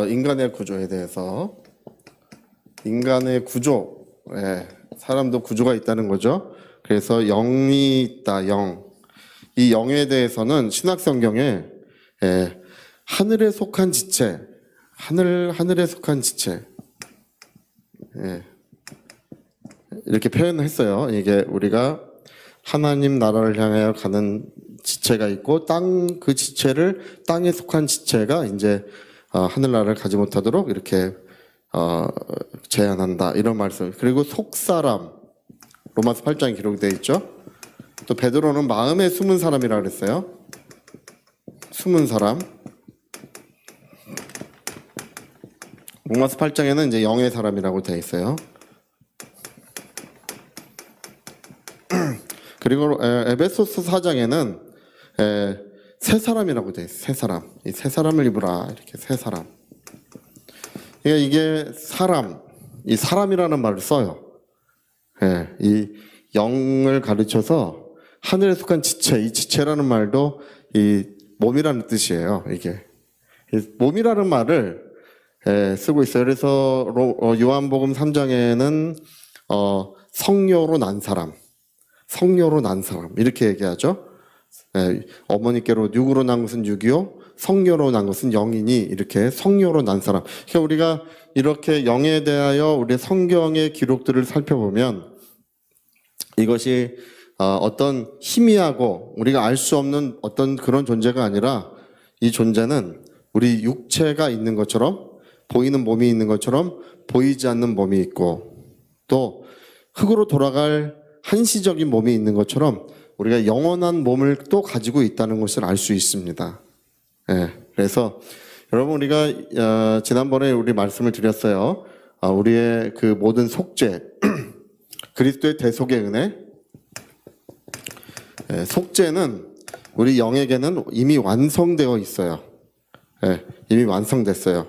인간의 구조에 대해서. 인간의 구조, 사람도 구조가 있다는 거죠. 그래서 영이 있다, 영. 이 영에 대해서는 신약 성경에 하늘에 속한 지체, 하늘에 속한 지체, 이렇게 표현했어요. 이게 우리가 하나님 나라를 향하여 가는 지체가 있고 그 지체를 땅에 속한 지체가 이제 하늘나라를 가지 못하도록 이렇게 제한한다, 이런 말씀. 그리고 속사람, 로마서 8장에 기록이 되어 있죠. 또 베드로는 마음에 숨은 사람이라고 그랬어요. 숨은 사람. 로마서 8장에는 이제 영의 사람이라고 되어 있어요. 그리고 에베소서 4장에는 새 사람이라고 되어 있어요. 새 사람. 이 새 사람을 입으라, 이렇게 새 사람. 그러니까 이게 사람, 이 사람이라는 말을 써요. 이 영을 가르쳐서 하늘에 속한 지체, 이 지체라는 말도 이 몸이라는 뜻이에요. 이게 몸이라는 말을 쓰고 있어요. 그래서 요한복음 3장에는 성녀로 난 사람, 성녀로 난 사람, 이렇게 얘기하죠. 어머니께로 육으로 난 것은 육이요, 성녀로 난 것은 영이니, 이렇게 성녀로 난 사람. 그러니까 우리가 이렇게 영에 대하여 우리 성경의 기록들을 살펴보면 이것이 어떤 희미하고 우리가 알 수 없는 어떤 그런 존재가 아니라, 이 존재는 우리 육체가 있는 것처럼, 보이는 몸이 있는 것처럼 보이지 않는 몸이 있고, 또 흙으로 돌아갈 한시적인 몸이 있는 것처럼 우리가 영원한 몸을 또 가지고 있다는 것을 알 수 있습니다. 그래서 여러분, 우리가 지난번에 우리 말씀을 드렸어요. 우리의 그 모든 속죄, 그리스도의 대속의 은혜, 속죄는 우리 영에게는 이미 완성되어 있어요. 이미 완성됐어요.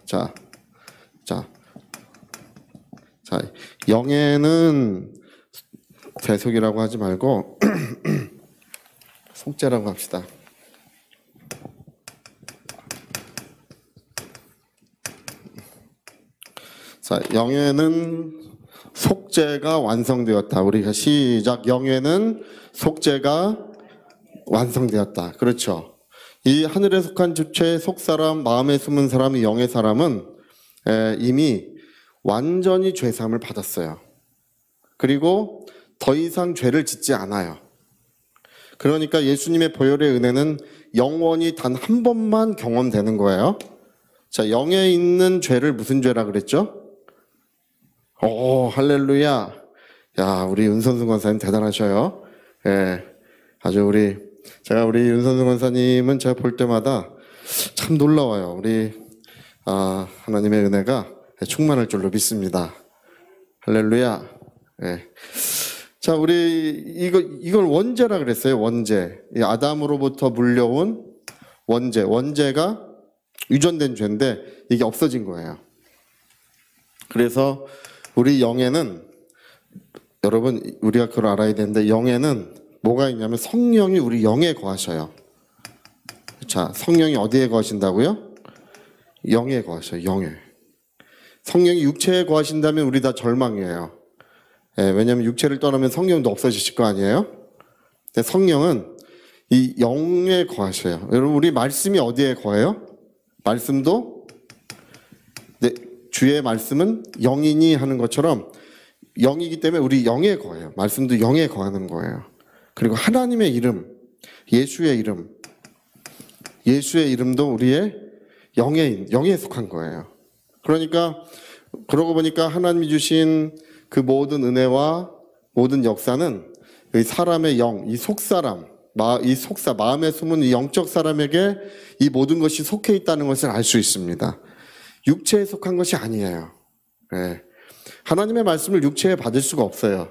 자, 영에는 대속이라고 하지 말고 속죄라고 합시다. 자, 영에는 속죄가 완성되었다. 우리가 시작. 영에는 속죄가 완성되었다. 그렇죠. 이 하늘에 속한 주체, 속사람, 마음에 숨은 사람, 이 영의 사람은 이미 완전히 죄사함을 받았어요. 그리고 더 이상 죄를 짓지 않아요. 그러니까 예수님의 보혈의 은혜는 영원히 단 한 번만 경험되는 거예요. 자, 영에 있는 죄를 무슨 죄라 그랬죠? 오, 할렐루야. 야, 우리 윤선수 권사님 대단하셔요. 아주 제가 우리 윤선수 권사님은 제가 볼 때마다 참 놀라워요. 우리 하나님의 은혜가 충만할 줄로 믿습니다. 할렐루야. 자, 우리 이걸 원죄라 그랬어요. 원죄. 이 아담으로부터 물려온 원죄. 원죄가 유전된 죄인데 이게 없어진 거예요. 그래서 우리 영에는, 여러분, 우리가 그걸 알아야 되는데, 영에는 뭐가 있냐면 성령이 우리 영에 거하셔요. 자, 성령이 어디에 거하신다고요? 영에 거하셔요. 영에. 성령이 육체에 거하신다면 우리 다 절망이에요. 왜냐하면 육체를 떠나면 성령도 없어지실 거 아니에요? 근데 성령은 이 영에 거하셔요. 여러분, 우리 말씀이 어디에 거해요? 말씀도, 주의 말씀은 영이니 하는 것처럼 영이기 때문에 우리 영에 거해요. 말씀도 영에 거하는 거예요. 그리고 하나님의 이름, 예수의 이름, 예수의 이름도 우리의 영에 속한 거예요. 그러니까 그러고 보니까 하나님이 주신 그 모든 은혜와 모든 역사는 이 사람의 영, 이 속사람, 마음에 숨은 이 영적 사람에게 이 모든 것이 속해 있다는 것을 알 수 있습니다. 육체에 속한 것이 아니에요. 하나님의 말씀을 육체에 받을 수가 없어요.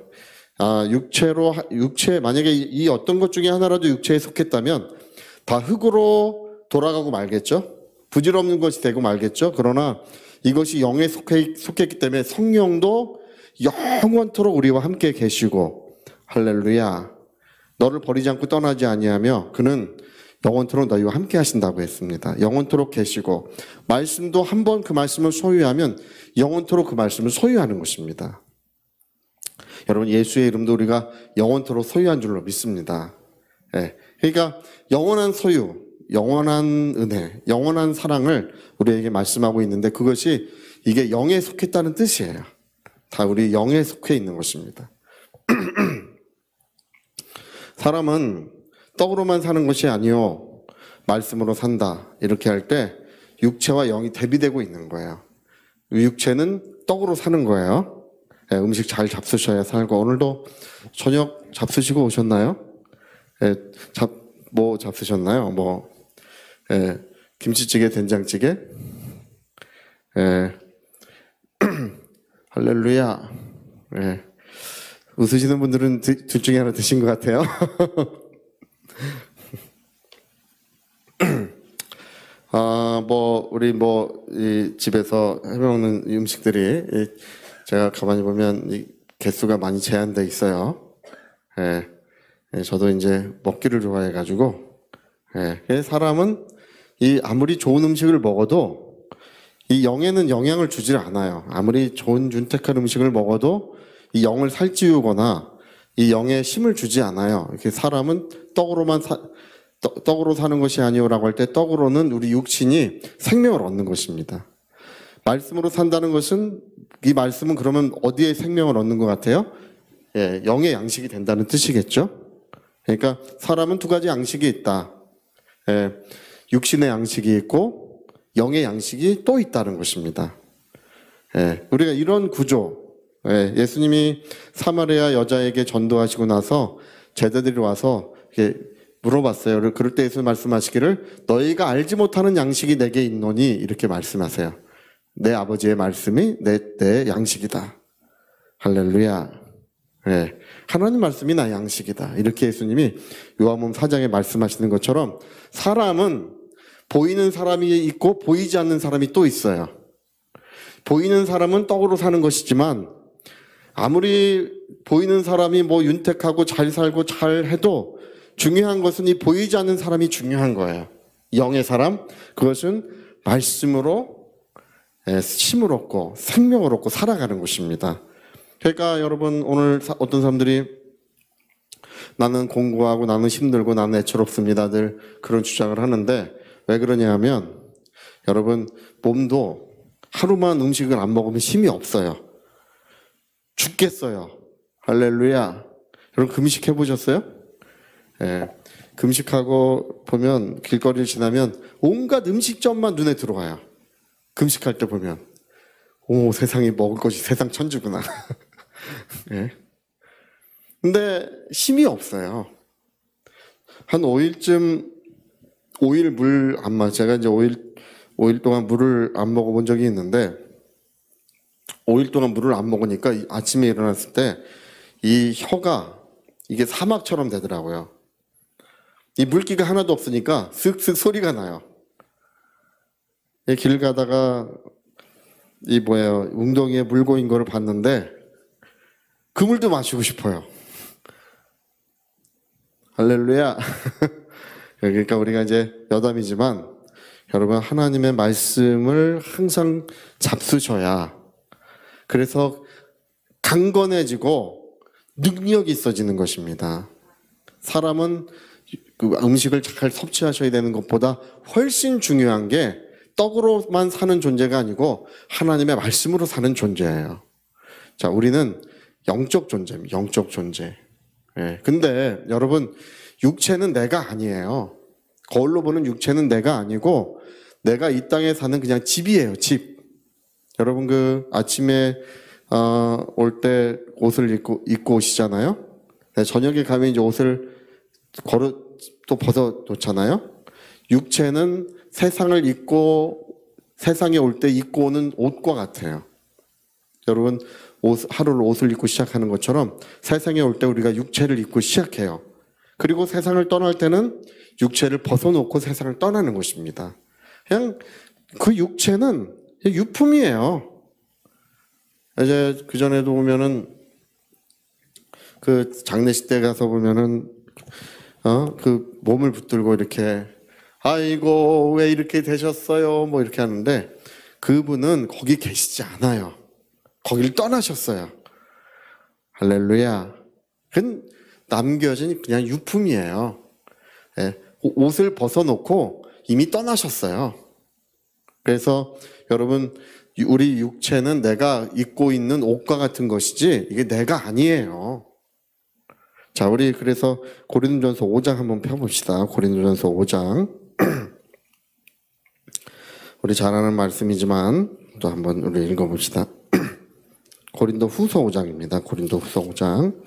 육체, 만약에 이 어떤 것 중에 하나라도 육체에 속했다면 다 흙으로 돌아가고 말겠죠? 부질없는 것이 되고 말겠죠? 그러나 이것이 영에 속했기 때문에 성령도 영원토록 우리와 함께 계시고, 할렐루야. 너를 버리지 않고 떠나지 아니하며 그는 영원토록 너희와 함께 하신다고 했습니다. 영원토록 계시고 말씀도 한번 그 말씀을 소유하면 영원토록 그 말씀을 소유하는 것입니다. 여러분 예수의 이름도 우리가 영원토록 소유한 줄로 믿습니다. 예. 그러니까 영원한 소유, 영원한 은혜, 영원한 사랑을 우리에게 말씀하고 있는데 그것이 이게 영에 속했다는 뜻이에요. 다 우리 영에 속해 있는 것입니다. 사람은 떡으로만 사는 것이 아니요 말씀으로 산다 이렇게 할 때 육체와 영이 대비되고 있는 거예요. 육체는 떡으로 사는 거예요. 예, 음식 잘 잡수셔야 살고 오늘도 저녁 잡수시고 오셨나요? 예, 뭐 잡수셨나요? 예, 김치찌개, 된장찌개? 예, 할렐루야. 예, 웃으시는 분들은 둘 중에 하나 드신 것 같아요. 우리 이 집에서 해먹는 음식들이 제가 가만히 보면 이 개수가 많이 제한돼 있어요. 예, 저도 이제 먹기를 좋아해가지고, 사람은 아무리 좋은 음식을 먹어도 이 영에는 영향을 주질 않아요. 아무리 좋은 윤택한 음식을 먹어도 이 영을 살찌우거나 이 영에 힘을 주지 않아요. 이렇게 사람은 떡으로 사는 것이 아니오라고 할 때 떡으로는 우리 육신이 생명을 얻는 것입니다. 말씀으로 산다는 것은 이 말씀은 그러면 어디에 생명을 얻는 것 같아요? 예, 영의 양식이 된다는 뜻이겠죠? 그러니까 사람은 두 가지 양식이 있다. 예, 육신의 양식이 있고 영의 양식이 또 있다는 것입니다. 예, 우리가 이런 구조, 예수님이 사마리아 여자에게 전도하시고 나서 제자들이 와서 물어봤어요. 그럴 때 예수님 말씀하시기를 너희가 알지 못하는 양식이 내게 있노니 이렇게 말씀하세요. 내 아버지의 말씀이 내 양식이다. 할렐루야. 네. 하나님 말씀이 나의 양식이다. 이렇게 예수님이 요한복음 4장에 말씀하시는 것처럼 사람은 보이는 사람이 있고 보이지 않는 사람이 또 있어요. 보이는 사람은 떡으로 사는 것이지만 아무리 보이는 사람이 윤택하고 잘 살고 잘 해도 중요한 것은 이 보이지 않는 사람이 중요한 거예요. 영의 사람, 그것은 말씀으로 힘을 얻고 생명을 얻고 살아가는 것입니다. 그러니까 여러분 오늘 어떤 사람들이 나는 공부하고 나는 힘들고 나는 애처롭습니다들 그런 주장을 하는데 왜 그러냐 하면 여러분 몸도 하루만 음식을 안 먹으면 힘이 없어요. 죽겠어요. 할렐루야. 여러분 금식 해보셨어요? 예, 금식하고 보면 길거리를 지나면 온갖 음식점만 눈에 들어와요. 금식할 때 보면 오 세상에 먹을 것이 세상 천지구나. 예. 근데 힘이 없어요. 한 5일쯤 5일 물 안 마셔. 제가 이제 5일 동안 물을 안 먹어본 적이 있는데 5일 동안 물을 안 먹으니까 아침에 일어났을 때 이 혀가 이게 사막처럼 되더라고요. 이 물기가 하나도 없으니까 슥슥 소리가 나요. 길 가다가 웅덩이에 물 고인 거를 봤는데 그 물도 마시고 싶어요. 할렐루야. 그러니까 우리가 이제 여담이지만 여러분 하나님의 말씀을 항상 잡수셔야 그래서 강건해지고 능력이 있어지는 것입니다. 사람은 그 음식을 잘 섭취하셔야 되는 것보다 훨씬 중요한 게 떡으로만 사는 존재가 아니고 하나님의 말씀으로 사는 존재예요. 자, 우리는 영적 존재입니다. 영적 존재. 예. 근데 여러분 육체는 내가 아니에요. 거울로 보는 육체는 내가 아니고 내가 이 땅에 사는 그냥 집이에요. 집. 여러분 아침에 올 때 옷을 입고 오시잖아요. 네, 저녁에 가면 이제 옷을 또 벗어 놓잖아요. 육체는 세상에 올 때 입고 오는 옷과 같아요. 여러분 하루를 옷을 입고 시작하는 것처럼 세상에 올 때 우리가 육체를 입고 시작해요. 그리고 세상을 떠날 때는 육체를 벗어놓고 세상을 떠나는 것입니다. 그냥 그 육체는 유품이에요. 이제 그 전에도 보면은 그 장례식 때 가서 보면은 그 몸을 붙들고 이렇게 아이고 왜 이렇게 되셨어요 뭐 이렇게 하는데 그분은 거기 계시지 않아요. 거길 떠나셨어요. 할렐루야. 그건 남겨진 그냥 유품이에요. 예, 옷을 벗어놓고 이미 떠나셨어요. 그래서 여러분 우리 육체는 내가 입고 있는 옷과 같은 것이지 이게 내가 아니에요. 자, 우리 그래서 고린도전서 5장 한번 펴봅시다. 고린도전서 5장. 우리 잘 아는 말씀이지만 또 한번 우리 읽어봅시다. 고린도 후서 5장입니다. 고린도 후서 5장.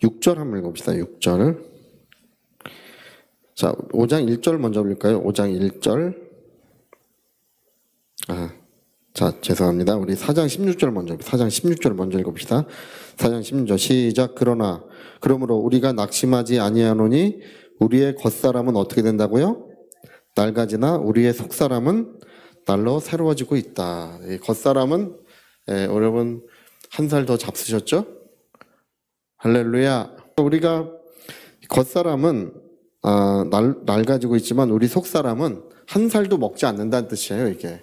육절 한번 읽어봅시다. 6절. 자, 5장 1절 먼저 읽을까요? 5장 1절. 자, 죄송합니다. 우리 4장 16절 먼저, 4장 16절 먼저 읽어봅시다. 4장 16절 시작. 그러므로 우리가 낙심하지 아니하노니 우리의 겉사람은 어떻게 된다고요? 낡아지나 우리의 속사람은 날로 새로워지고 있다. 이 겉사람은 여러분 한 살 더 잡수셨죠? 할렐루야. 우리가 겉사람은 낡아지고 있지만 우리 속사람은 한 살도 먹지 않는다는 뜻이에요. 이게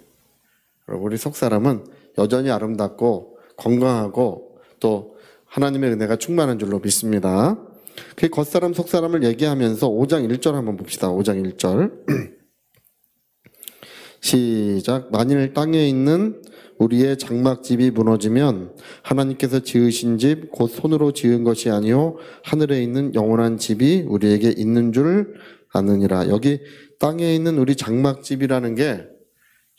우리 속사람은 여전히 아름답고 건강하고 또 하나님의 은혜가 충만한 줄로 믿습니다. 그 겉사람 속사람을 얘기하면서 5장 1절 한번 봅시다. 5장 1절 시작. 만일 땅에 있는 우리의 장막집이 무너지면 하나님께서 지으신 집 곧 손으로 지은 것이 아니요 하늘에 있는 영원한 집이 우리에게 있는 줄 아느니라. 여기 땅에 있는 우리 장막집이라는 게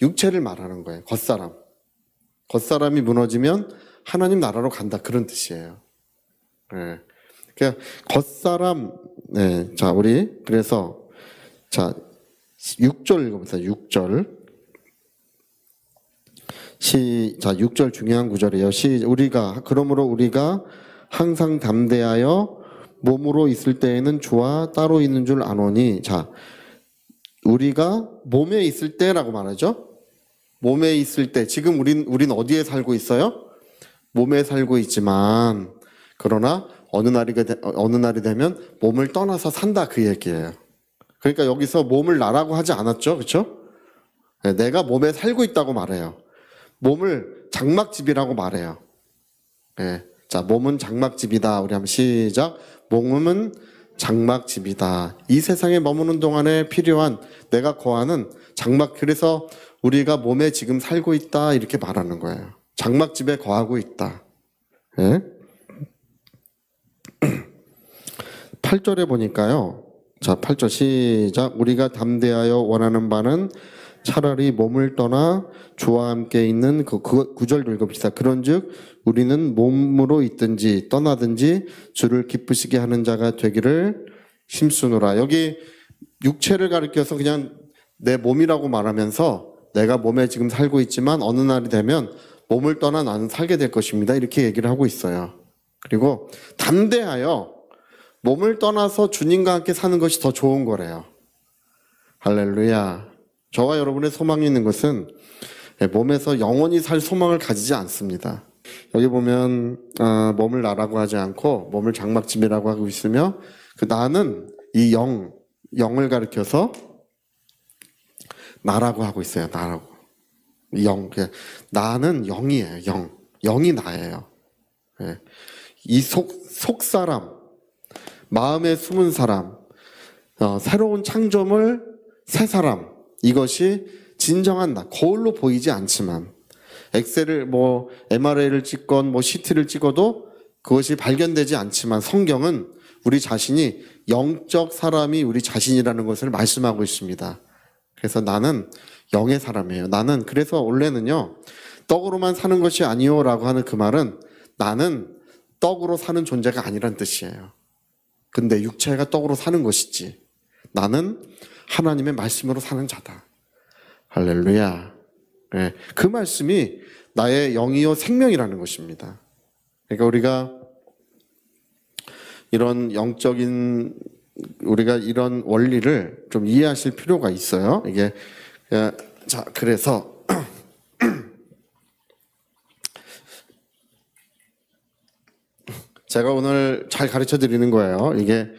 육체를 말하는 거예요. 겉사람. 겉사람이 무너지면 하나님 나라로 간다. 그런 뜻이에요. 네. 그러니까 겉사람. 네. 자, 우리 그래서 자 6절 읽어보세요. 6절. 자, 6절 중요한 구절이에요. 그러므로 우리가 항상 담대하여 몸으로 있을 때에는 주와 따로 있는 줄 아노니. 자, 우리가 몸에 있을 때라고 말하죠. 몸에 있을 때, 지금 우린 어디에 살고 있어요? 몸에 살고 있지만, 그러나 어느 날이 되면 몸을 떠나서 산다 그 얘기예요. 그러니까 여기서 몸을 나라고 하지 않았죠, 그렇죠? 내가 몸에 살고 있다고 말해요. 몸을 장막집이라고 말해요. 네. 자, 몸은 장막집이다. 우리 한번 시작. 몸은 장막집이다. 이 세상에 머무는 동안에 필요한 내가 거하는 장막. 그래서 우리가 몸에 지금 살고 있다 이렇게 말하는 거예요. 장막집에 거하고 있다. 네. 8절에 보니까요. 자, 8절 시작. 우리가 담대하여 원하는 바는 차라리 몸을 떠나 주와 함께 있는 그 9절도 읽어봅시다. 그런즉 우리는 몸으로 있든지 떠나든지 주를 기쁘시게 하는 자가 되기를 힘쓰노라. 여기 육체를 가리켜서 그냥 내 몸이라고 말하면서 내가 몸에 지금 살고 있지만 어느 날이 되면 몸을 떠나 나는 살게 될 것입니다. 이렇게 얘기를 하고 있어요. 그리고 담대하여 몸을 떠나서 주님과 함께 사는 것이 더 좋은 거래요. 할렐루야. 저와 여러분의 소망이 있는 것은 몸에서 영원히 살 소망을 가지지 않습니다. 여기 보면 몸을 나라고 하지 않고 몸을 장막집이라고 하고 있으며 그 나는 이 영을 가리켜서 나라고 하고 있어요. 나라고. 나는 영이에요. 영이 나예요. 이 속사람, 마음에 숨은 사람, 새로운 창조물, 새 사람, 이것이 진정한 나, 거울로 보이지 않지만 엑셀을 MRI를 찍건 CT를 찍어도 그것이 발견되지 않지만 성경은 우리 자신이 영적 사람이 우리 자신이라는 것을 말씀하고 있습니다. 그래서 나는 영의 사람이에요. 나는 그래서 원래는요 떡으로만 사는 것이 아니요라고 하는 그 말은 나는 떡으로 사는 존재가 아니란 뜻이에요. 근데 육체가 떡으로 사는 것이지 나는 하나님의 말씀으로 사는 자다. 할렐루야. 네, 그 말씀이 나의 영이요 생명이라는 것입니다. 그러니까 우리가 이런 영적인 우리가 이런 원리를 좀 이해하실 필요가 있어요. 이게 자 그래서 제가 오늘 잘 가르쳐 드리는 거예요. 이게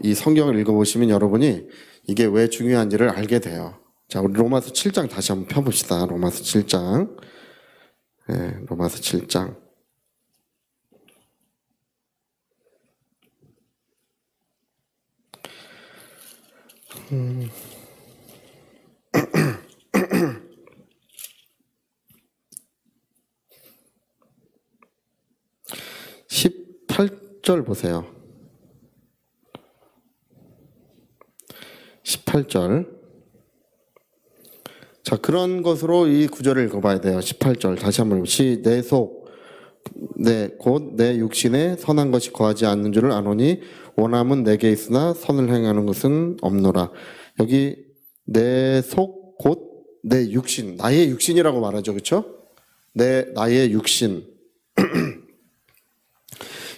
이 성경을 읽어보시면 여러분이 이게 왜 중요한지를 알게 돼요. 자, 우리 로마서 7장 다시 한번 펴봅시다. 로마서 7장. 네, 로마서 7장. 음. 18절 보세요. 18절. 자, 그런 것으로 이 구절을 읽어봐야 돼요. 18절 다시 한번 내 속, 곧 내 육신에 선한 것이 거하지 않는 줄을 아노니 원함은 내게 있으나 선을 행하는 것은 없노라. 여기 내 속, 곧 내 육신, 나의 육신이라고 말하죠. 그렇죠? 나의 육신.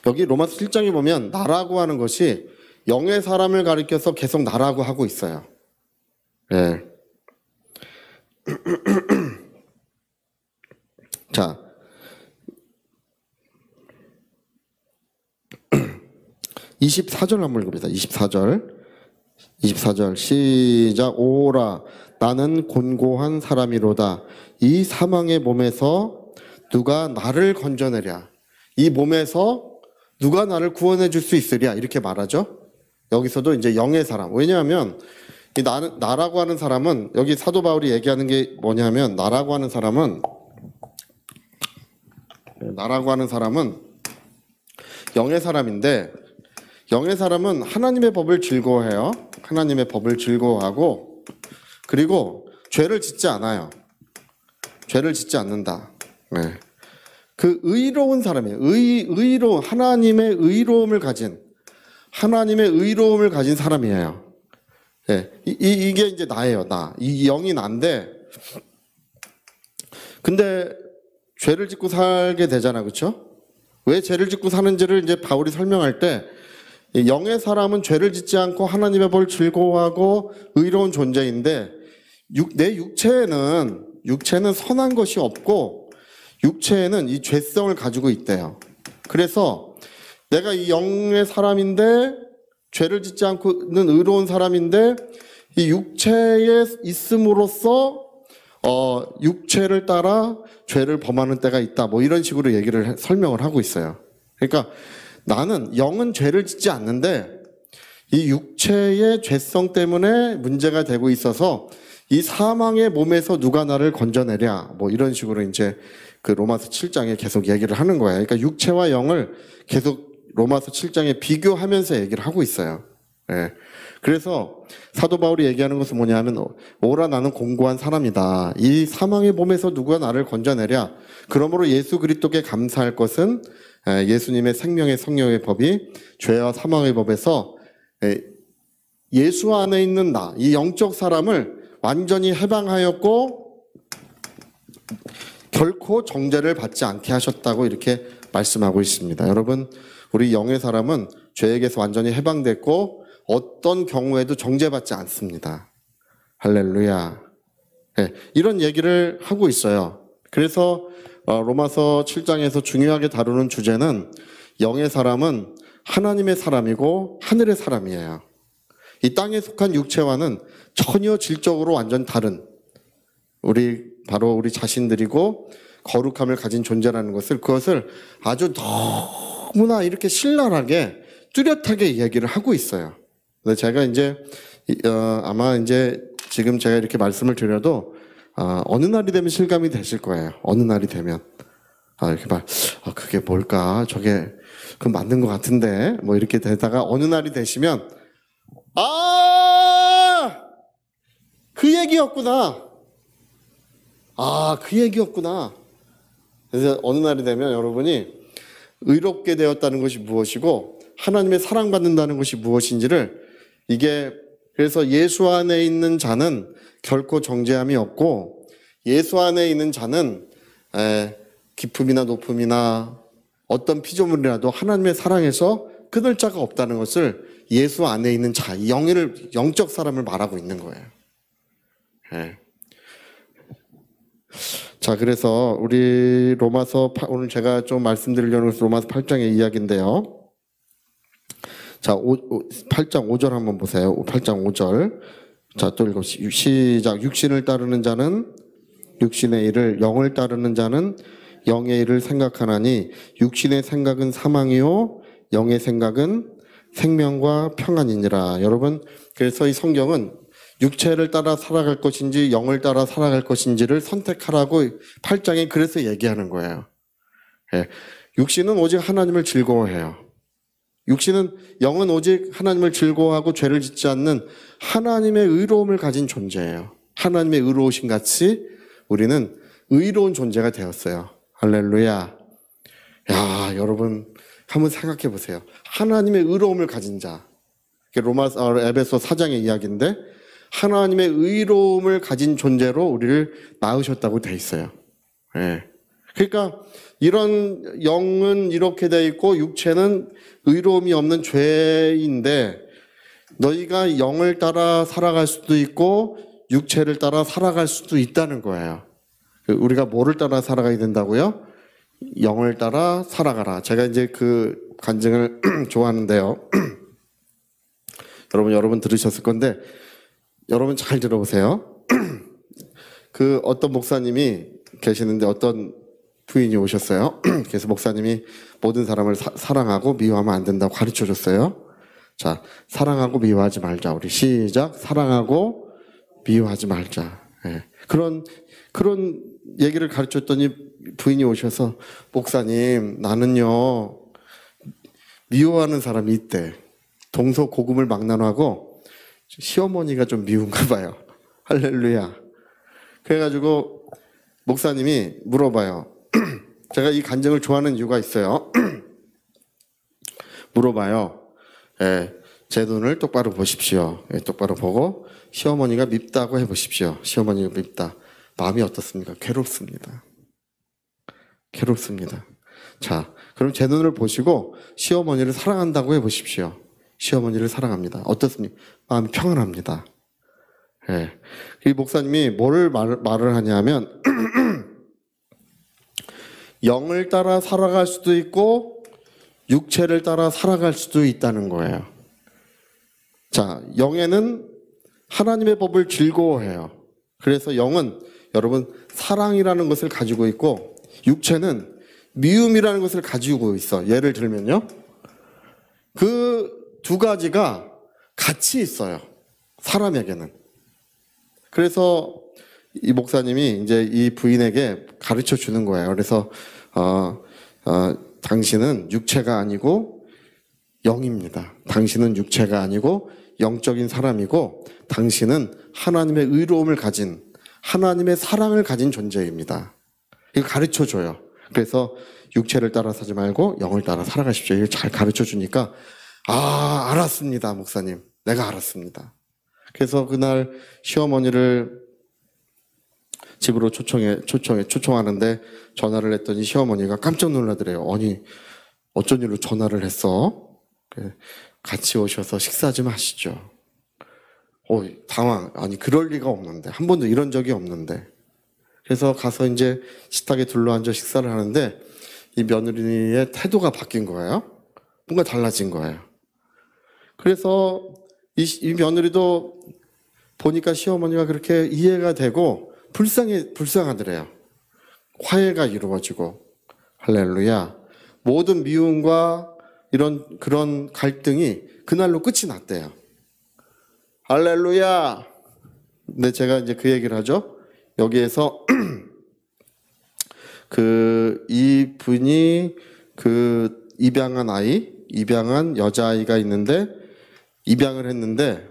여기 로마서 7장에 보면 나라고 하는 것이 영의 사람을 가리켜서 계속 나라고 하고 있어요. 네. 자, 24절 한번 읽어봅시다. 24절 시작. 오라 나는 곤고한 사람이로다. 이 사망의 몸에서 누가 나를 건져내랴. 이 몸에서 누가 나를 구원해 줄 수 있으랴. 이렇게 말하죠. 여기서도 이제 영의 사람. 왜냐하면 이 나라고 하는 사람은 여기 사도 바울이 얘기하는 게 뭐냐면 나라고 하는 사람은 영의 사람인데 영의 사람은 하나님의 법을 즐거워해요. 하나님의 법을 즐거워하고 그리고 죄를 짓지 않아요. 죄를 짓지 않는다. 네. 그 의로운 사람이에요. 의로운 하나님의 의로움을 가진 사람이에요. 네. 이게 이제 나예요. 이 영이 나인데 근데 죄를 짓고 살게 되잖아. 그렇죠? 왜 죄를 짓고 사는지를 이제 바울이 설명할 때 영의 사람은 죄를 짓지 않고 하나님의 법을 즐거워하고 의로운 존재인데 내 육체는 선한 것이 없고 육체에는 이 죄성을 가지고 있대요. 그래서 내가 이 영의 사람인데 죄를 짓지 않고는 의로운 사람인데 이 육체에 있음으로써 육체를 따라 죄를 범하는 때가 있다. 뭐 이런 식으로 설명을 하고 있어요. 그러니까 나는 영은 죄를 짓지 않는데 이 육체의 죄성 때문에 문제가 되고 있어서 이 사망의 몸에서 누가 나를 건져내랴. 뭐 이런 식으로 이제 그 로마서 7장에 계속 얘기를 하는 거예요. 그러니까 육체와 영을 계속 로마서 7장에 비교하면서 얘기를 하고 있어요. 네. 그래서 사도 바울이 얘기하는 것은 뭐냐면 오라 나는 공고한 사람이다. 이 사망의 몸에서 누가 나를 건져내랴. 그러므로 예수 그리스도께 감사할 것은 예수님의 생명의 성령의 법이 죄와 사망의 법에서 예수 안에 있는 이 영적 사람을 완전히 해방하였고 결코 정죄를 받지 않게 하셨다고 이렇게 말씀하고 있습니다. 여러분, 우리 영의 사람은 죄에게서 완전히 해방됐고 어떤 경우에도 정죄받지 않습니다. 할렐루야. 네, 이런 얘기를 하고 있어요. 그래서 로마서 7장에서 중요하게 다루는 주제는 영의 사람은 하나님의 사람이고 하늘의 사람이에요. 이 땅에 속한 육체와는 전혀 질적으로 완전 다른 바로 우리 자신들이고 거룩함을 가진 존재라는 그것을 아주 너무나 이렇게 신랄하게 뚜렷하게 얘기를 하고 있어요. 근데 제가 이제 아마 이제 지금 제가 이렇게 말씀을 드려도 어느 날이 되면 실감이 되실 거예요. 어느 날이 되면 이렇게 그게 뭘까? 저게 그 맞는 것 같은데 뭐 이렇게 되다가 어느 날이 되시면 그 얘기였구나. 그 얘기였구나. 그래서 어느 날이 되면 여러분이 의롭게 되었다는 것이 무엇이고 하나님의 사랑받는다는 것이 무엇인지를 그래서 예수 안에 있는 자는 결코 정죄함이 없고 예수 안에 있는 자는 기품이나 높음이나 어떤 피조물이라도 하나님의 사랑에서 끊을 자가 없다는 것을 예수 안에 있는 자, 이 영적 사람을 말하고 있는 거예요. 예. 자, 그래서 우리 로마서 오늘 제가 좀 말씀드리려는 것은 로마서 8장의 이야기인데요. 자, 8장 5절 한번 보세요. 8장 5절. 자, 또 읽어 시작. 육신을 따르는 자는 육신의 일을, 영을 따르는 자는 영의 일을 생각하나니 육신의 생각은 사망이요 영의 생각은 생명과 평안이니라. 여러분, 그래서 이 성경은 육체를 따라 살아갈 것인지 영을 따라 살아갈 것인지를 선택하라고 8장에 그래서 얘기하는 거예요. 예. 육신은 오직 하나님을 즐거워해요. 영은 오직 하나님을 즐거워하고 죄를 짓지 않는 하나님의 의로움을 가진 존재예요. 하나님의 의로우신 같이 우리는 의로운 존재가 되었어요. 할렐루야. 야, 여러분 한번 생각해 보세요. 하나님의 의로움을 가진 자. 에베소 4장의 이야기인데 하나님의 의로움을 가진 존재로 우리를 낳으셨다고 돼 있어요. 예. 그러니까 이런 영은 이렇게 돼 있고 육체는 의로움이 없는 죄인데 너희가 영을 따라 살아갈 수도 있고 육체를 따라 살아갈 수도 있다는 거예요. 우리가 뭐를 따라 살아가야 된다고요? 영을 따라 살아가라. 제가 이제 그 간증을 좋아하는데요. 여러분 들으셨을 건데 여러분 잘 들어보세요. 그 어떤 목사님이 계시는데 어떤 부인이 오셨어요. 그래서 목사님이 모든 사람을 사랑하고 미워하면 안 된다고 가르쳐 줬어요. 자, 사랑하고 미워하지 말자. 우리 시작. 사랑하고 미워하지 말자. 예. 그런 얘기를 가르쳤더니 부인이 오셔서 목사님, 나는요 미워하는 사람이 있대. 동서고금을 망나노하고 시어머니가 좀 미운가 봐요. 할렐루야. 그래가지고 목사님이 물어봐요. 제가 이 간증을 좋아하는 이유가 있어요. 물어봐요. 예, 제 눈을 똑바로 보십시오. 예, 똑바로 보고 시어머니가 밉다고 해보십시오. 시어머니가 밉다. 마음이 어떻습니까? 괴롭습니다. 괴롭습니다. 자, 그럼 제 눈을 보시고 시어머니를 사랑한다고 해보십시오. 시어머니를 사랑합니다. 어떻습니까? 마음이 평안합니다. 예. 이 목사님이 뭐를 말을 하냐면 영을 따라 살아갈 수도 있고 육체를 따라 살아갈 수도 있다는 거예요. 자, 영에는 하나님의 법을 즐거워해요. 그래서 영은 여러분 사랑이라는 것을 가지고 있고 육체는 미움이라는 것을 가지고 있어. 예를 들면요. 그 두 가지가 같이 있어요. 사람에게는. 그래서 이 목사님이 이제 이 부인에게 가르쳐 주는 거예요. 그래서 당신은 육체가 아니고 영입니다. 당신은 육체가 아니고 영적인 사람이고 당신은 하나님의 의로움을 가진 하나님의 사랑을 가진 존재입니다. 이거 가르쳐 줘요. 그래서 육체를 따라 사지 말고 영을 따라 살아가십시오. 이걸 잘 가르쳐 주니까 알았습니다, 목사님. 내가 알았습니다. 그래서 그날 시어머니를 집으로 초청하는데 전화를 했더니 시어머니가 깜짝 놀라더래요. 아니, 어쩐 일로 전화를 했어? 같이 오셔서 식사 좀 하시죠. 당황. 아니, 그럴 리가 없는데. 한 번도 이런 적이 없는데. 그래서 가서 이제 식탁에 둘러앉아 식사를 하는데 이 며느리의 태도가 바뀐 거예요. 뭔가 달라진 거예요. 그래서 이 며느리도 보니까 시어머니가 그렇게 이해가 되고 불쌍하더래요. 화해가 이루어지고. 할렐루야. 모든 미움과 그런 갈등이 그날로 끝이 났대요. 할렐루야. 근데 제가 이제 그 얘기를 하죠. 여기에서 이 분이 입양한 여자아이가 있는데 입양을 했는데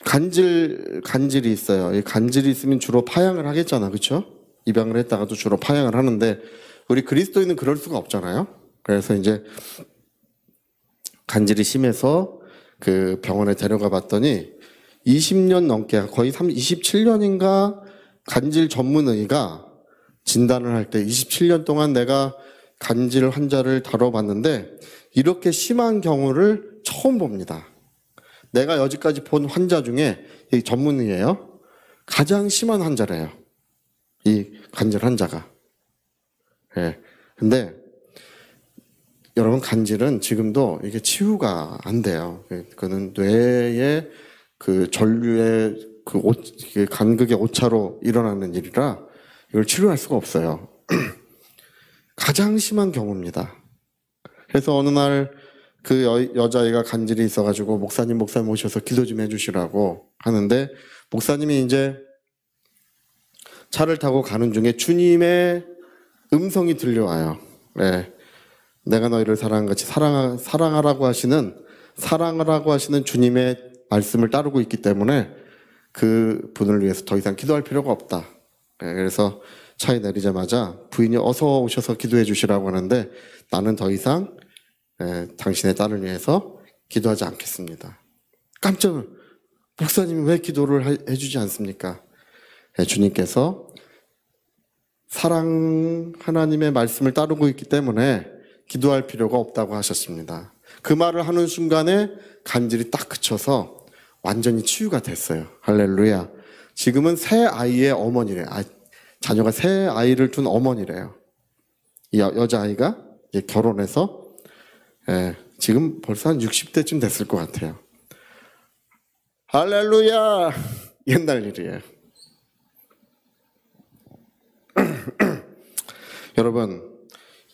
간질이 있어요. 이 간질이 있으면 주로 파양을 하겠잖아. 그렇죠? 입양을 했다가도 주로 파양을 하는데 우리 그리스도인은 그럴 수가 없잖아요. 그래서 이제 간질이 심해서 그 병원에 데려가 봤더니 20년 넘게 거의 27년인가 간질 전문의가 진단을 할 때 27년 동안 내가 간질 환자를 다뤄봤는데 이렇게 심한 경우를 처음 봅니다. 내가 여지까지 본 환자 중에 이 전문의예요. 가장 심한 환자래요. 이 간질 환자가. 예. 근데 여러분 간질은 지금도 이게 치유가 안 돼요. 그거는 뇌의 그 전류의 간극의 오차로 일어나는 일이라 이걸 치료할 수가 없어요. 가장 심한 경우입니다. 그래서 어느 날 그 여자아이가 간질이 있어가지고 목사님 오셔서 기도 좀 해주시라고 하는데 목사님이 이제 차를 타고 가는 중에 주님의 음성이 들려와요. 네. 내가 너희를 사랑한 같이 사랑하라고 하시는 주님의 말씀을 따르고 있기 때문에 그 분을 위해서 더 이상 기도할 필요가 없다. 네. 그래서 차에 내리자마자 부인이 어서 오셔서 기도해 주시라고 하는데 나는 더 이상 당신의 딸을 위해서 기도하지 않겠습니다. 깜짝 목사님이 왜 기도를 해주지 않습니까? 주님께서 사랑 하나님의 말씀을 따르고 있기 때문에 기도할 필요가 없다고 하셨습니다. 그 말을 하는 순간에 간질이 딱 그쳐서 완전히 치유가 됐어요. 할렐루야. 지금은 새 아이의 어머니래요. 자녀가 새 아이를 둔 어머니래요. 이 여자아이가 결혼해서 지금 벌써 한 60대쯤 됐을 것 같아요. 할렐루야. 옛날 일이에요. 여러분,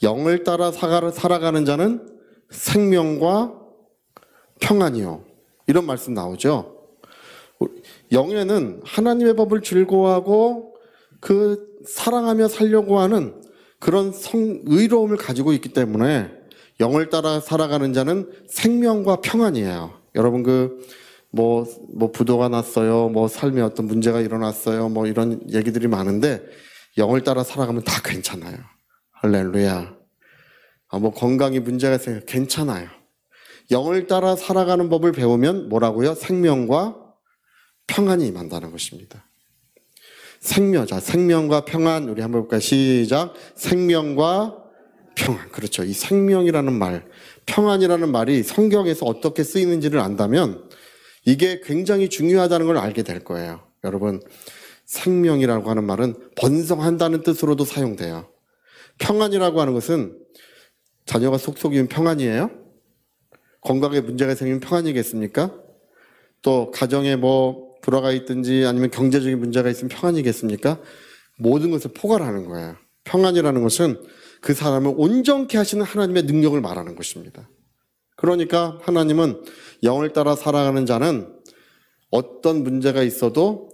영을 따라 살아가는 자는 생명과 평안이요. 이런 말씀 나오죠. 영에는 하나님의 법을 즐거워하고 그 사랑하며 살려고 하는 그런 의로움을 가지고 있기 때문에 영을 따라 살아가는 자는 생명과 평안이에요. 여러분 뭐 부도가 났어요. 뭐 삶에 어떤 문제가 일어났어요. 뭐 이런 얘기들이 많은데 영을 따라 살아가면 다 괜찮아요. 할렐루야. 뭐 건강이 문제가 있어요. 괜찮아요. 영을 따라 살아가는 법을 배우면 뭐라고요? 생명과 평안이 임한다는 것입니다. 생명과 평안. 우리 한번 볼까요? 시작. 생명과 평안. 그렇죠. 이 생명이라는 말, 평안이라는 말이 성경에서 어떻게 쓰이는지를 안다면 이게 굉장히 중요하다는 걸 알게 될 거예요. 여러분, 생명이라고 하는 말은 번성한다는 뜻으로도 사용돼요. 평안이라고 하는 것은 자녀가 속속이면 평안이에요? 건강에 문제가 생기면 평안이겠습니까? 또 가정에 뭐 들어가 있든지 아니면 경제적인 문제가 있으면 평안이겠습니까? 모든 것을 포괄하는 거예요. 평안이라는 것은 그 사람을 온전케 하시는 하나님의 능력을 말하는 것입니다. 그러니까 하나님은 영을 따라 살아가는 자는 어떤 문제가 있어도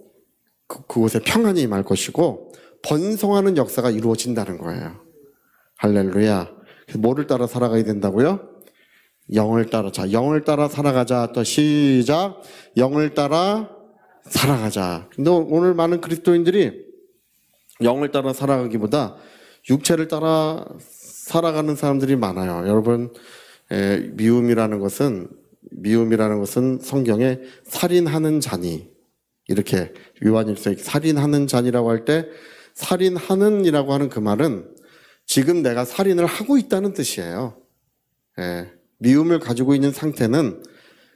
그곳에 평안이 임할 것이고 번성하는 역사가 이루어진다는 거예요. 할렐루야. 뭐를 따라 살아가야 된다고요? 영을 따라. 자, 영을 따라 살아가자. 또 시작. 영을 따라 살아가자. 근데 오늘 많은 그리스도인들이 영을 따라 살아가기보다 육체를 따라 살아가는 사람들이 많아요. 여러분, 미움이라는 것은 성경에 살인하는 자니, 이렇게 요한일서에 살인하는 자니라고 할 때 살인하는이라고 하는 그 말은 지금 내가 살인을 하고 있다는 뜻이에요. 미움을 가지고 있는 상태는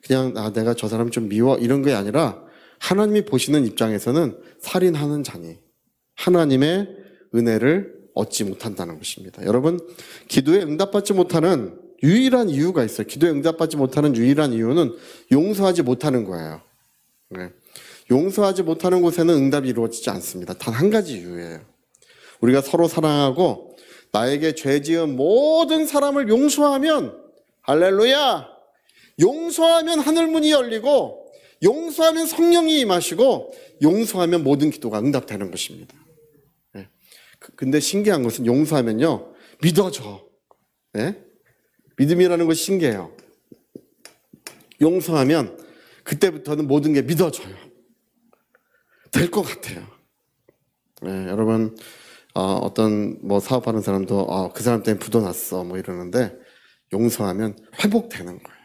그냥 내가 저 사람 좀 미워 이런 게 아니라 하나님이 보시는 입장에서는 살인하는 자니, 하나님의 은혜를 얻지 못한다는 것입니다. 여러분, 기도에 응답받지 못하는 유일한 이유가 있어요. 기도에 응답받지 못하는 유일한 이유는 용서하지 못하는 거예요. 용서하지 못하는 곳에는 응답이 이루어지지 않습니다. 단 한 가지 이유예요. 우리가 서로 사랑하고 나에게 죄 지은 모든 사람을 용서하면, 할렐루야! 용서하면 하늘문이 열리고 용서하면 성령이 임하시고 용서하면 모든 기도가 응답되는 것입니다. 근데 신기한 것은 용서하면요, 믿어져. 믿음이라는 것이 신기해요. 용서하면 그때부터는 모든 게 믿어져요. 될 것 같아요. 여러분, 어떤 뭐 사업하는 사람도 그 사람 때문에 부도 났어 뭐 이러는데 용서하면 회복되는 거예요.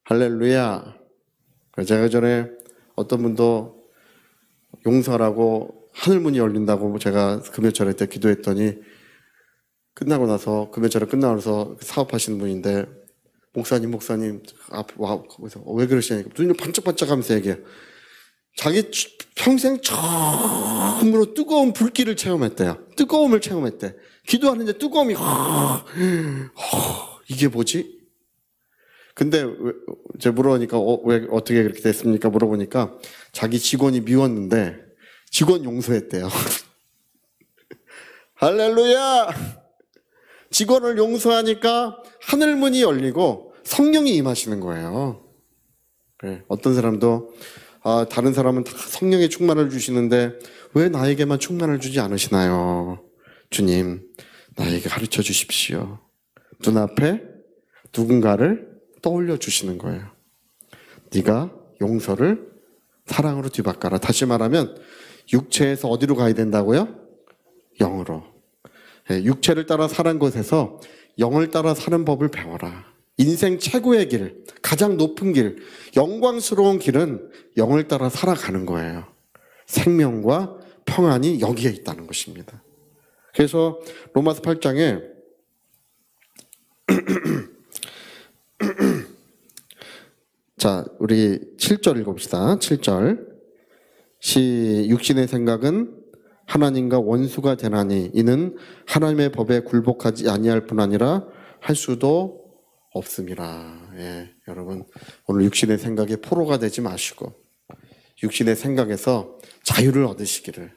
할렐루야. 제가 전에 어떤 분도 용서하라고 하늘문이 열린다고 제가 금요철에 때 기도했더니 끝나고 나서 금요일에 끝나고 나서 사업하시는 분인데 목사님 앞에 와 거기서 왜 그러시냐니까 눈이 반짝반짝하면서 얘기해. 자기 평생 처음으로 뜨거운 불길을 체험했대요. 뜨거움을 체험했대. 기도하는데 뜨거움이 이게 뭐지? 근데 이제 물어보니까 왜 어떻게 그렇게 됐습니까? 물어보니까 자기 직원이 미웠는데 직원 용서했대요. 할렐루야! 직원을 용서하니까 하늘문이 열리고 성령이 임하시는 거예요. 그래. 어떤 사람도 다른 사람은 다 성령의 충만을 주시는데 왜 나에게만 충만을 주지 않으시나요? 주님, 나에게 가르쳐 주십시오. 눈앞에 누군가를 떠올려 주시는 거예요. 네가 용서를 사랑으로 뒤바꿔라. 다시 말하면 육체에서 어디로 가야 된다고요? 영으로. 육체를 따라 사는 곳에서 영을 따라 사는 법을 배워라. 인생 최고의 길, 가장 높은 길, 영광스러운 길은 영을 따라 살아가는 거예요. 생명과 평안이 여기에 있다는 것입니다. 그래서 로마서 8장에 자, 우리 7절 읽어봅시다. 7절. 육신의 생각은 하나님과 원수가 되나니 이는 하나님의 법에 굴복하지 아니할 뿐 아니라 할 수도 없음이라. 예, 여러분 오늘 육신의 생각에 포로가 되지 마시고 육신의 생각에서 자유를 얻으시기를.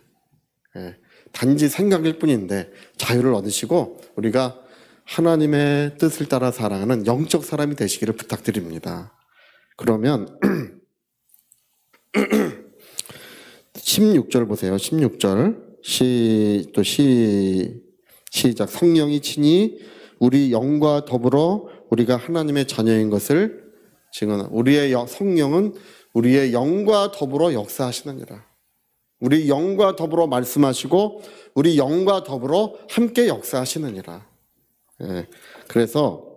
예, 단지 생각일 뿐인데 자유를 얻으시고 우리가 하나님의 뜻을 따라 살아가는 영적 사람이 되시기를 부탁드립니다. 그러면 16절 보세요. 16절 시작. 성령이 친히 우리 영과 더불어 우리가 하나님의 자녀인 것을 증언하라. 우리의 성령은 우리의 영과 더불어 역사하시느니라. 우리 영과 더불어 말씀하시고 우리 영과 더불어 함께 역사하시느니라. 예, 그래서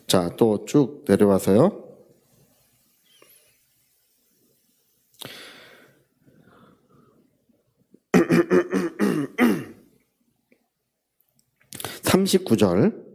자, 또 쭉 내려와서요. 39절.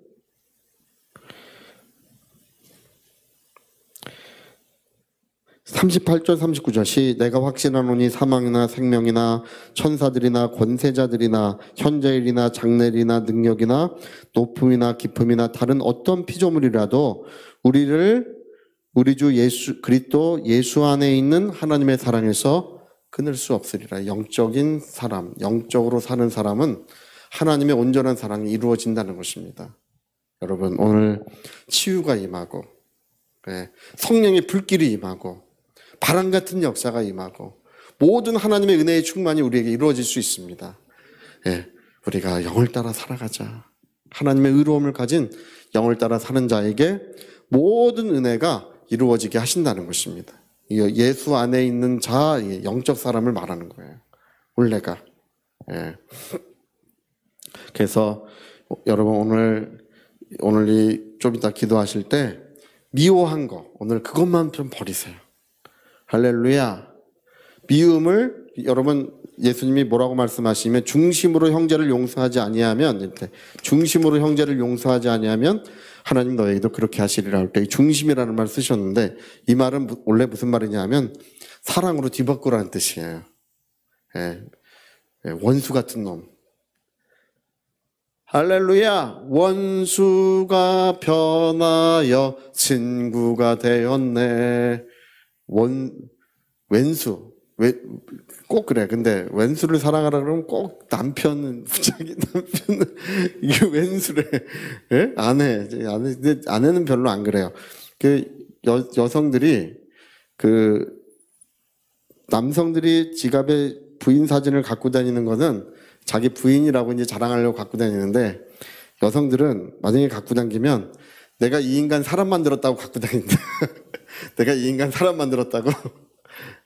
38절 39절 내가 확신하노니 사망이나 생명이나 천사들이나 권세자들이나 현재일이나 장래일이나 능력이나 높음이나 깊음이나 다른 어떤 피조물이라도 우리 주 예수 그리스도 예수 안에 있는 하나님의 사랑에서 끊을 수 없으리라. 영적인 사람, 영적으로 사는 사람은 하나님의 온전한 사랑이 이루어진다는 것입니다. 여러분 오늘 치유가 임하고 성령의 불길이 임하고 바람 같은 역사가 임하고 모든 하나님의 은혜의 충만이 우리에게 이루어질 수 있습니다. 우리가 영을 따라 살아가자. 하나님의 의로움을 가진 영을 따라 사는 자에게 모든 은혜가 이루어지게 하신다는 것입니다. 예수 안에 있는 자, 영적 사람을 말하는 거예요. 올레가. 그래서 여러분 오늘 좀 이따 기도하실 때 미워한 거 오늘 그것만 좀 버리세요. 할렐루야. 미움을 여러분 예수님이 뭐라고 말씀하시면 중심으로 형제를 용서하지 아니하면 이렇게 중심으로 형제를 용서하지 아니하면 하나님 너에게도 그렇게 하시리라 할 때 이 중심이라는 말을 쓰셨는데 이 말은 원래 무슨 말이냐면 사랑으로 뒤바꾸라는 뜻이에요. 원수 같은 놈. 할렐루야. 원수가 변하여 친구가 되었네. 웬수. 꼭 그래. 근데 웬수를 사랑하라 그러면 꼭 남편은 이게 웬수래. 아내는 별로 안 그래요. 여성들이 남성들이 지갑에 부인 사진을 갖고 다니는 것은 자기 부인이라고 이제 자랑하려고 갖고 다니는데 여성들은 만약에 갖고 다니면 내가 이 인간 사람 만들었다고 갖고 다닌다. 내가 이 인간 사람 만들었다고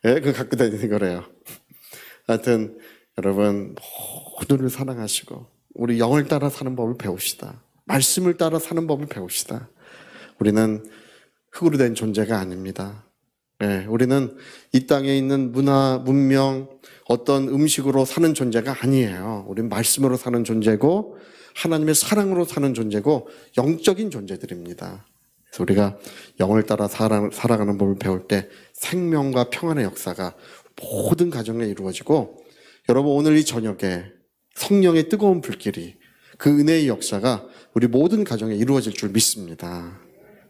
그거 갖고 다니는 거래요. 하여튼 여러분 모두를 사랑하시고 우리 영을 따라 사는 법을 배웁시다. 말씀을 따라 사는 법을 배웁시다. 우리는 흙으로 된 존재가 아닙니다. 예, 우리는 이 땅에 있는 문화, 문명, 어떤 음식으로 사는 존재가 아니에요. 우리는 말씀으로 사는 존재고 하나님의 사랑으로 사는 존재고 영적인 존재들입니다. 그래서 우리가 영을 따라 살아가는 법을 배울 때 생명과 평안의 역사가 모든 가정에 이루어지고, 여러분 오늘 이 저녁에 성령의 뜨거운 불길이, 그 은혜의 역사가 우리 모든 가정에 이루어질 줄 믿습니다.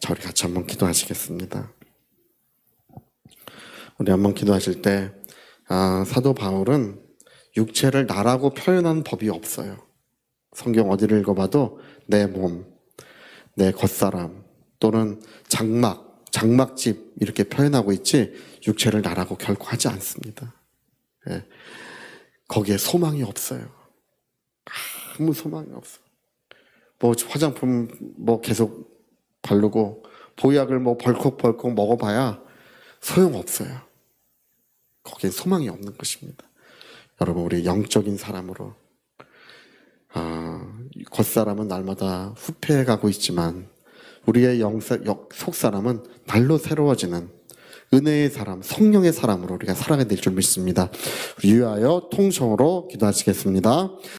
자, 우리 같이 한번 기도하시겠습니다. 우리 한번 기도하실 때 사도 바울은 육체를 나라고 표현한 법이 없어요. 성경 어디를 읽어봐도 내 몸, 내 겉사람 또는 장막집 이렇게 표현하고 있지 육체를 나라고 결코 하지 않습니다. 예. 거기에 소망이 없어요. 아무 소망이 없어요. 뭐 화장품 뭐 계속 바르고 보약을 뭐 벌컥벌컥 먹어봐야 소용없어요. 거기에 소망이 없는 것입니다. 여러분 우리 영적인 사람으로 겉사람은 날마다 후퇴해가고 있지만 우리의 속사람은 날로 새로워지는 은혜의 사람, 성령의 사람으로 우리가 살아가야 될 줄 믿습니다. 우리 유하여 통성으로 기도하시겠습니다.